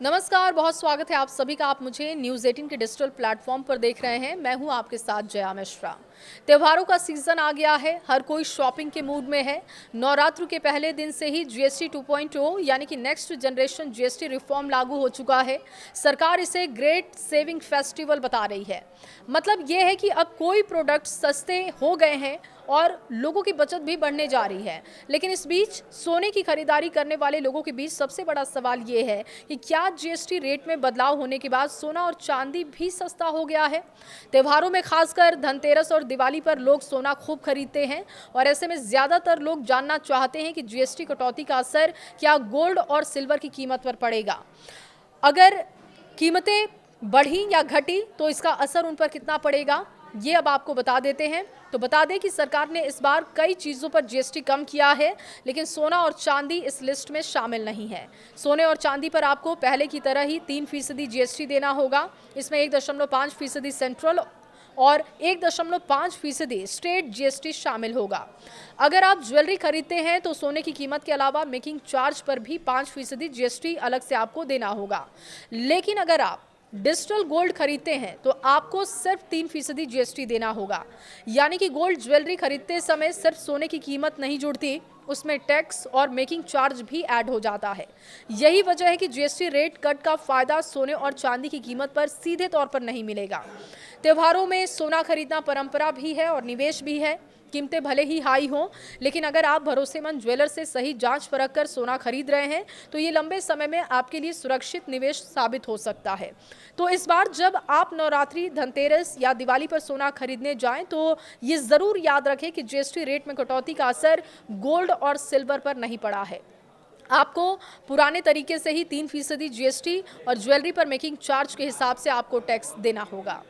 नमस्कार, बहुत स्वागत है आप सभी का। आप मुझे न्यूज़ 18 के डिजिटल प्लेटफॉर्म पर देख रहे हैं। मैं हूं आपके साथ जया मिश्रा। त्योहारों का सीजन आ गया है, हर कोई शॉपिंग के मूड में है। नवरात्र के पहले दिन से ही जीएसटी 2.0 यानी कि नेक्स्ट जनरेशन जीएसटी रिफॉर्म लागू हो चुका है। सरकार इसे ग्रेट सेविंग फेस्टिवल बता रही है। मतलब ये है कि अब कोई प्रोडक्ट सस्ते हो गए हैं और लोगों की बचत भी बढ़ने जा रही है। लेकिन इस बीच सोने की खरीदारी करने वाले लोगों के बीच सबसे बड़ा सवाल ये है कि क्या जीएसटी रेट में बदलाव होने के बाद सोना और चांदी भी सस्ता हो गया है। त्योहारों में खासकर धनतेरस और दिवाली पर लोग सोना खूब खरीदते हैं और ऐसे में ज्यादातर लोग जानना चाहते हैं कि जीएसटी कटौती का असर क्या गोल्ड और सिल्वर की कीमत पर पड़ेगा। अगर कीमतें बढ़ी या घटी तो इसका असर उन पर कितना पड़ेगा, ये अब आपको बता देते हैं। तो बता दें कि सरकार ने इस बार कई चीज़ों पर जीएसटी कम किया है, लेकिन सोना और चांदी इस लिस्ट में शामिल नहीं है। सोने और चांदी पर आपको पहले की तरह ही 3% जीएसटी देना होगा। इसमें 1.5% सेंट्रल और 1.5% स्टेट जीएसटी शामिल होगा। अगर आप ज्वेलरी खरीदते हैं तो सोने की कीमत के अलावा मेकिंग चार्ज पर भी 5% जीएसटी अलग से आपको देना होगा। लेकिन अगर आप डिजिटल गोल्ड खरीदते हैं तो आपको सिर्फ 3% जीएसटी देना होगा। यानी कि गोल्ड ज्वेलरी खरीदते समय सिर्फ सोने की कीमत नहीं जुड़ती, उसमें टैक्स और मेकिंग चार्ज भी ऐड हो जाता है। यही वजह है कि जीएसटी रेट कट का फायदा सोने और चांदी की कीमत पर सीधे तौर पर नहीं मिलेगा। त्योहारों में सोना खरीदना परंपरा भी है और निवेश भी है। कीमतें भले ही हाई हों, लेकिन अगर आप भरोसेमंद ज्वेलर से सही जांच परख कर सोना खरीद रहे हैं तो ये लंबे समय में आपके लिए सुरक्षित निवेश साबित हो सकता है। तो इस बार जब आप नवरात्रि, धनतेरस या दिवाली पर सोना खरीदने जाएं तो ये जरूर याद रखें कि जीएसटी रेट में कटौती का असर गोल्ड और सिल्वर पर नहीं पड़ा है। आपको पुराने तरीके से ही 3% जीएसटी और ज्वेलरी पर मेकिंग चार्ज के हिसाब से आपको टैक्स देना होगा।